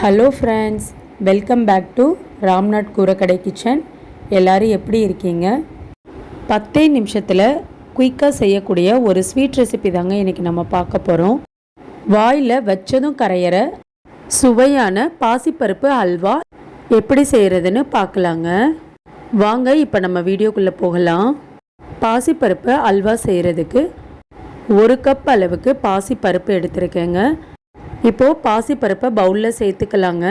Hello friends, welcome back to Ramnath Koorakkadai kitchen. எல்லோரும் எப்படி இருக்கீங்க? 10 நிமிஷத்தில் குயிக்காக செய்யக்கூடிய ஒரு ஸ்வீட் ரெசிபி தாங்க இன்றைக்கி நம்ம பார்க்க போகிறோம். வாயில் வச்சதும் கரையிற சுவையான பாசிப்பருப்பு அல்வா எப்படி செய்கிறதுன்னு பார்க்கலாங்க. வாங்க இப்போ நம்ம வீடியோக்குள்ளே போகலாம். பாசிப்பருப்பு அல்வா செய்கிறதுக்கு 1 கப் அளவுக்கு பாசிப்பருப்பு எடுத்துருக்கேங்க. இப்போது பாசிப்பருப்பை பவுலில் சேர்த்துக்கலாங்க.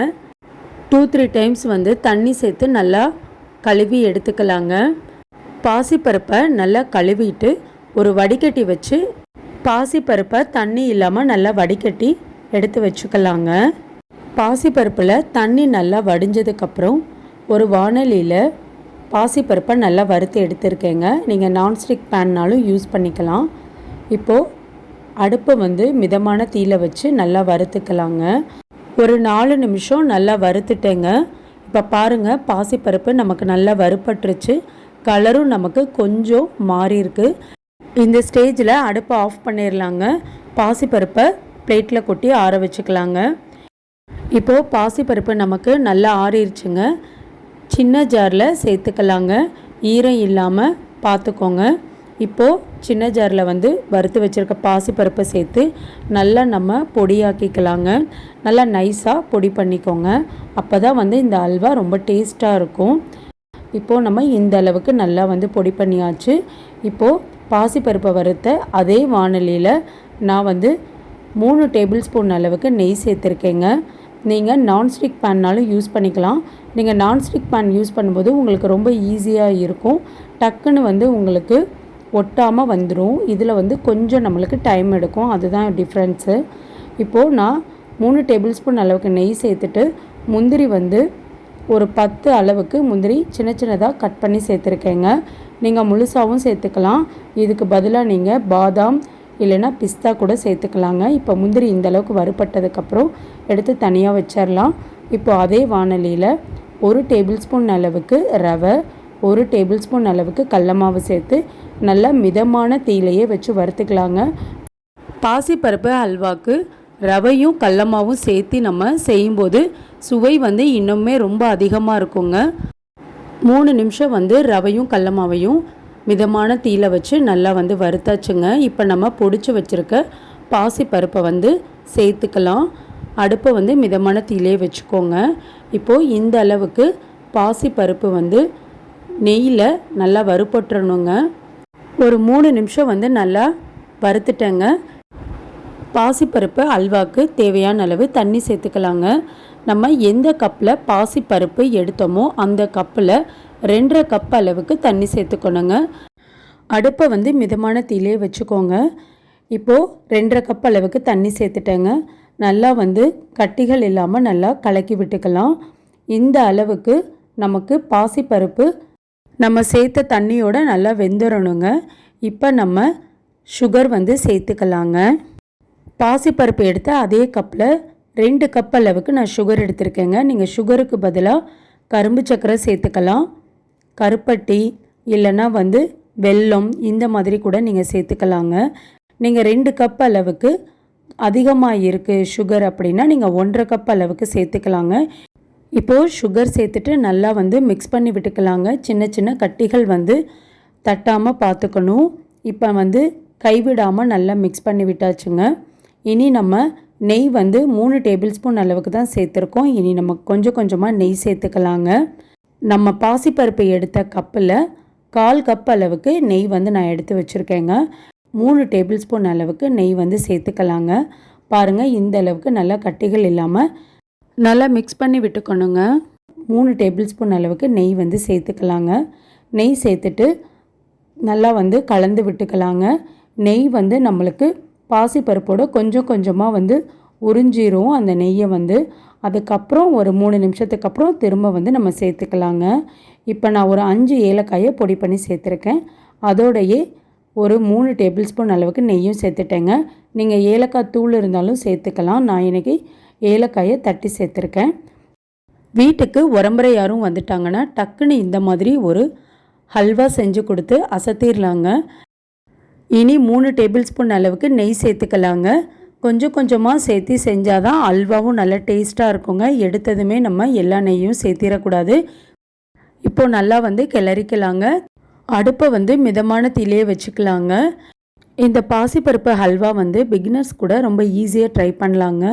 2-3 டைம்ஸ் தண்ணி சேர்த்து நல்லா கழுவி எடுத்துக்கலாங்க. பாசிப்பருப்பை நல்லா கழுவிட்டு ஒரு வடிகட்டி வச்சு பாசிப்பருப்பை தண்ணி இல்லாமல் நல்லா வடிகட்டி எடுத்து வச்சுக்கலாங்க. பாசிப்பருப்பில் தண்ணி நல்லா வடிஞ்சதுக்கப்புறம் ஒரு வாணலியில் பாசிப்பருப்பை நல்லா வறுத்து எடுத்துருக்கேங்க. நீங்கள் நான்ஸ்டிக் பேன்னாலும் யூஸ் பண்ணிக்கலாம். இப்போது அடுப்பை மிதமான தீயில வச்சு நல்லா வறுத்துக்கலாங்க. ஒரு 4 நிமிஷம் நல்லா வறுத்துட்டேங்க. இப்போ பாருங்கள், பாசிப்பருப்பு நமக்கு நல்லா வறுப்பட்டுருச்சு. கலரும் நமக்கு கொஞ்சம் மாறி இருக்கு. இந்த ஸ்டேஜில் அடுப்பை ஆஃப் பண்ணிடலாங்க. பாசிப்பருப்பை பிளேட்டில் கொட்டி ஆற வச்சுக்கலாங்க. இப்போது பாசிப்பருப்பு நமக்கு நல்லா ஆறிடுச்சுங்க. சின்ன ஜாரில் சேர்த்துக்கலாங்க. ஈரம் இல்லாமல் பார்த்துக்கோங்க. இப்போது சின்ன ஜாரில் வறுத்து வச்சுருக்க பாசிப்பருப்பை சேர்த்து நல்லா நம்ம பொடியாக்கிக்கலாங்க. நல்லா நைஸாக பொடி பண்ணிக்கோங்க. அப்போ தான் இந்த அல்வா ரொம்ப டேஸ்ட்டாக இருக்கும். இப்போது நம்ம இந்த அளவுக்கு நல்லா பொடி பண்ணியாச்சு. இப்போது பாசிப்பருப்பை வறுத்த அதே வாணலியில் நான் 3 டேபிள் ஸ்பூன் அளவுக்கு நெய் சேர்த்துருக்கேங்க. நீங்கள் நான்ஸ்டிக் பேன்னாலும் யூஸ் பண்ணிக்கலாம். நீங்கள் நான்ஸ்டிக் பேன் யூஸ் பண்ணும்போது உங்களுக்கு ரொம்ப ஈஸியாக இருக்கும். டக்குன்னு உங்களுக்கு ஒட்டாமல் வந்துடும். இதில் கொஞ்சம் நம்மளுக்கு டைம் எடுக்கும். அதுதான் டிஃப்ரென்ஸு. இப்போது நான் 3 டேபிள் ஸ்பூன் அளவுக்கு நெய் சேர்த்துட்டு முந்திரி ஒரு 10 அளவுக்கு முந்திரி சின்ன சின்னதாக கட் பண்ணி சேர்த்துருக்கேங்க. நீங்கள் முழுசாகவும் சேர்த்துக்கலாம். இதுக்கு பதிலாக நீங்கள் பாதாம் இல்லைன்னா பிஸ்தா கூட சேர்த்துக்கலாங்க. இப்போ முந்திரி இந்த அளவுக்கு வறுபட்டதுக்கப்புறம் எடுத்து தனியாக வச்சிடலாம். இப்போ அதே வாணலியில் 1 டேபிள் ஸ்பூன் அளவுக்கு ரவை, 1 டேபிள் ஸ்பூன் அளவுக்கு கடல மாவு சேர்த்து நல்லா மிதமான தீயிலையே வச்சு வறுத்துக்கலாங்க. பாசிப்பருப்பு அல்வாக்கு ரவையும் கடல மாவும் சேர்த்து நம்ம செய்யும்போது சுவை இன்னுமே ரொம்ப அதிகமாக இருக்குங்க. 3 நிமிஷம் ரவையும் கடல மாவையும் மிதமான தீயில வச்சு நல்லா வறுத்தாச்சுங்க. இப்போ நம்ம பொடிச்சு வச்சுருக்க பாசிப்பருப்பை சேர்த்துக்கலாம். அடுப்பை மிதமான தீயிலே வச்சுக்கோங்க. இப்போது இந்த அளவுக்கு பாசிப்பருப்பு நெய்யில் நல்லா வறுபட்டுறணுங்க. ஒரு 3 நிமிஷம் நல்லா வறுத்துட்டேங்க. பாசிப்பருப்பு அல்வாக்கு தேவையான அளவு தண்ணி சேர்த்துக்கலாங்க. நம்ம எந்த கப்பில் பாசிப்பருப்பு எடுத்தோமோ அந்த கப்பில் 2.5 கப் அளவுக்கு தண்ணி சேர்த்துக்கணுங்க. அடுப்பை மிதமான தீயிலே வச்சுக்கோங்க. இப்போது 2.5 கப் அளவுக்கு தண்ணி சேர்த்துட்டேங்க. நல்லா கட்டிகள் இல்லாமல் நல்லா கலக்கி விட்டுக்கலாம். இந்த அளவுக்கு நமக்கு பாசிப்பருப்பு நம்ம சேர்த்த தண்ணியோட நல்லா வெந்துடணுங்க. இப்போ நம்ம சுகர் சேர்த்துக்கலாங்க. பாசிப்பருப்பு எடுத்த அதே கப்பில் 2 கப் அளவுக்கு நான் சுகர் எடுத்திருக்கேங்க. நீங்கள் சுகருக்கு பதிலாக கரும்பு சர்க்கரை சேர்த்துக்கலாம். கருப்பட்டி இல்லைன்னா வெல்லம் இந்த மாதிரி கூட நீங்கள் சேர்த்துக்கலாங்க. நீங்கள் 2 கப் அளவுக்கு அதிகமாக இருக்குது சுகர் அப்படின்னா நீங்கள் 1.5 கப் அளவுக்கு சேர்த்துக்கலாங்க. இப்போது சுகர் சேர்த்துட்டு நல்லா மிக்ஸ் பண்ணி விட்டுக்கலாங்க. சின்ன சின்ன கட்டிகள் தட்டாமல் பார்த்துக்கணும். இப்போ கைவிடாமல் நல்லா மிக்ஸ் பண்ணி விட்டாச்சுங்க. இனி நம்ம நெய் 3 டேபிள் ஸ்பூன் அளவுக்கு தான் சேர்த்துருக்கோம். இனி நம்ம கொஞ்சம் கொஞ்சமாக நெய் சேர்த்துக்கலாங்க. நம்ம பாசிப்பருப்பு எடுத்த கப்பில் 1/4 கப் அளவுக்கு நெய் நான் எடுத்து வச்சுருக்கேங்க. 3 டேபிள் ஸ்பூன் அளவுக்கு நெய் சேர்த்துக்கலாங்க. பாருங்கள், இந்த அளவுக்கு நல்லா கட்டிகள் இல்லாமல் நல்லா மிக்ஸ் பண்ணி விட்டுக்கணுங்க. 3 டேபிள் ஸ்பூன் அளவுக்கு நெய் சேர்த்துக்கலாங்க. நெய் சேர்த்துட்டு நல்லா கலந்து விட்டுக்கலாங்க. நெய் நம்மளுக்கு பாசிப்பருப்போடு கொஞ்சம் கொஞ்சமாக உறிஞ்சிரும் அந்த நெய்யை. அதுக்கப்புறம் ஒரு 3 நிமிஷத்துக்கு அப்புறம் திரும்ப நம்ம சேர்த்துக்கலாங்க. இப்போ நான் ஒரு 5 ஏலக்காயை பொடி பண்ணி சேர்த்துருக்கேன். அதோடையே ஒரு 3 டேபிள் ஸ்பூன் அளவுக்கு நெய்யும் சேர்த்துட்டேங்க. நீங்கள் ஏலக்காய் தூள் இருந்தாலும் சேர்த்துக்கலாம். நான் இன்றைக்கி ஏலக்காயை தட்டி சேர்த்துருக்கேன். வீட்டுக்கு உறம்பறை யாரும் வந்துட்டாங்கன்னா டக்குன்னு இந்த மாதிரி ஒரு ஹல்வா செஞ்சு கொடுத்து அசத்திடலாங்க. இனி 3 டேபிள் ஸ்பூன் அளவுக்கு நெய் சேர்த்துக்கலாங்க. கொஞ்சம் கொஞ்சமாக சேர்த்து செஞ்சால் தான் அல்வாவும் நல்லா டேஸ்ட்டாக இருக்குங்க. எடுத்ததுமே நம்ம எல்லா நெய்யும் சேர்த்திடக்கூடாது. இப்போது நல்லா கிளறிக்கலாங்க. அடுப்பை மிதமான தீயிலே வச்சுக்கலாங்க. இந்த பாசிப்பருப்பு ஹல்வா பிகினர்ஸ் கூட ரொம்ப ஈஸியாக ட்ரை பண்ணலாங்க.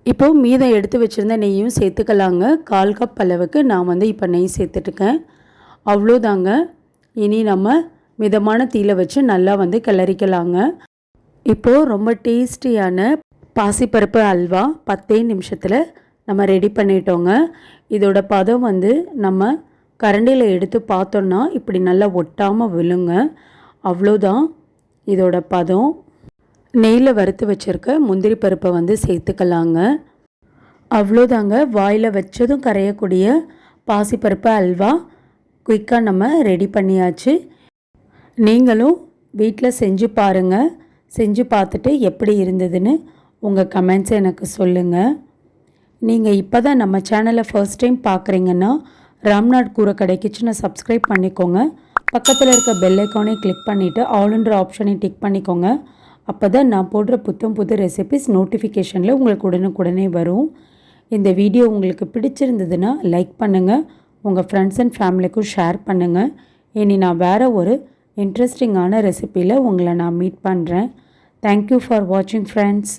இப்போது மீதம் எடுத்து வச்சுருந்த நெய்யும் சேர்த்துக்கலாங்க. 1/4 கப் அளவுக்கு நான் இப்போ நெய் சேர்த்துட்டுருக்கேன். அவ்வளோதாங்க. இனி நம்ம மிதமான தீயில வச்சு நல்லா கிளறிக்கலாங்க. இப்போது ரொம்ப டேஸ்டியான பாசிப்பருப்பு அல்வா 10 நிமிஷத்தில் நம்ம ரெடி பண்ணிட்டோங்க. இதோட பதம் நம்ம கரண்டியில் எடுத்து பார்த்தோன்னா இப்படி நல்லா ஒட்டாமல் விழுங்க. அவ்வளோதான் இதோட பதம். நெய்யில் வறுத்து வச்சுருக்க முந்திரி பருப்பை சேர்த்துக்கலாங்க. அவ்வளோதாங்க. வாயில் வச்சதும் கரையக்கூடிய பாசிப்பருப்பு அல்வா குயிக்காக நம்ம ரெடி பண்ணியாச்சு. நீங்களும் வீட்டில் செஞ்சு பாருங்கள். செஞ்சு பார்த்துட்டு எப்படி இருந்ததுன்னு உங்கள் கமெண்ட்ஸை எனக்கு சொல்லுங்கள். நீங்கள் இப்போ தான் நம்ம சேனலை ஃபர்ஸ்ட் டைம் பார்க்குறீங்கன்னா ராம்நாட் கூரக்கடை கிச்சனை சப்ஸ்கிரைப் பண்ணிக்கோங்க. பக்கத்தில் இருக்க பெல் ஐக்கானை கிளிக் பண்ணிவிட்டு ஆல்ன்ற ஆப்ஷனை டிக் பண்ணிக்கோங்க. அப்போ தான் நான் போடுற புது ரெசிபிஸ் நோட்டிஃபிகேஷனில் உங்களுக்கு உடனுக்குடனே வரும். இந்த வீடியோ உங்களுக்கு பிடிச்சிருந்ததுன்னா லைக் பண்ணுங்கள். உங்கள் ஃப்ரெண்ட்ஸ் அண்ட் ஃபேமிலிக்கும் ஷேர் பண்ணுங்கள். இனி நான் வேறு ஒரு இன்ட்ரெஸ்டிங்கான ரெசிபியில் உங்களை நான் மீட் பண்ணுறேன். தேங்க்யூ ஃபார் வாட்சிங் ஃப்ரெண்ட்ஸ்.